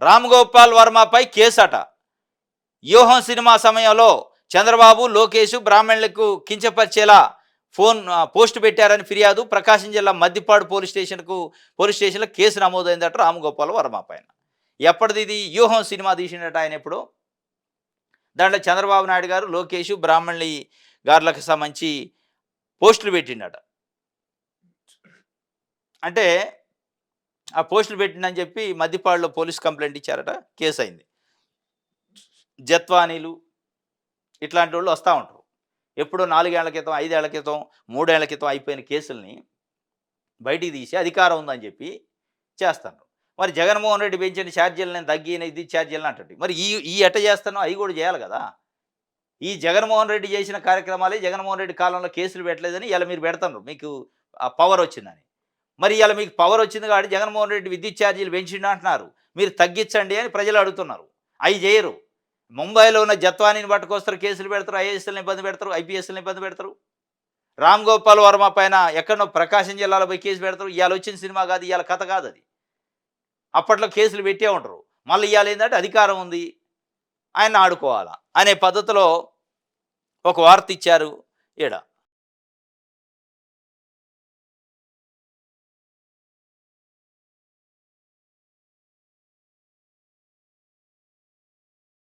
రామ్ గోపాల్ వర్మపై కేసట. వ్యూహం సినిమా సమయంలో చంద్రబాబు, లోకేష్ బ్రాహ్మణులకు కించపరిచేలా పోస్ట్ పెట్టారని ఫిర్యాదు. ప్రకాశం జిల్లా మద్దిపాడు పోలీస్ స్టేషన్లో కేసు నమోదైందట రామ్ గోపాల్ వర్మ పైన. ఎప్పటిది ఇది? వ్యూహం సినిమా తీసినట్టు ఆయన ఎప్పుడు. దాంట్లో చంద్రబాబు నాయుడు గారు, లోకేష్, బ్రాహ్మణి గారులకు సంబంధించి పోస్టులు పెట్టిండట. అంటే ఆ పోస్టులు పెట్టిందని చెప్పి మద్దిపాడులో పోలీస్ కంప్లైంట్ ఇచ్చారట. కేసు అయింది. జత్వానీలు ఇట్లాంటి వాళ్ళు వస్తూ ఉంటారు. ఎప్పుడో 4 ఏళ్ల క్రితం, 5 ఏళ్ల క్రితం, 3 ఏళ్ల క్రితం అయిపోయిన కేసుల్ని బయటికి తీసి అధికారం ఉందని చెప్పి చేస్తాను. మరి జగన్మోహన్ రెడ్డి పెంచిన ఛార్జీలు నేను తగ్గిన ఇది ఛార్జీలను అంటాడు. మరి ఈ ఎట్ట చేస్తానో అవి కూడా చేయాలి కదా. ఈ జగన్మోహన్ రెడ్డి చేసిన కార్యక్రమాలే జగన్మోహన్ రెడ్డి కాలంలో కేసులు పెట్టలేదని ఇలా మీరు పెడతారు, మీకు ఆ పవర్ వచ్చిందని. మరి ఇలా మీకు పవర్ వచ్చింది కాబట్టి జగన్మోహన్ రెడ్డి విద్యుత్ ఛార్జీలు పెంచిండు అంటున్నారు, మీరు తగ్గించండి అని ప్రజలు అడుగుతున్నారు. అవి చేయరు. ముంబైలో ఉన్న జత్వానీని పట్టుకొస్తారు, కేసులు పెడతారు, ఐఏఎస్ఎల్ని ఇబ్బంది పెడతారు, ఐపీఎస్ఎల్ని ఇబ్బంది పెడతారు. రామ్ గోపాల్ వర్మ పైన ఎక్కడో ప్రకాశం జిల్లాలో పోయి కేసు పెడతారు. ఇవాళ వచ్చిన సినిమా కాదు, ఇవాళ కథ కాదు అది. అప్పట్లో కేసులు పెట్టే ఉంటారు. మళ్ళీ ఇవాళ ఏంటంటే అధికారం ఉంది, ఆయన ఆడుకోవాలా అనే పద్ధతిలో ఒక వార్త ఇచ్చారు ఈడ.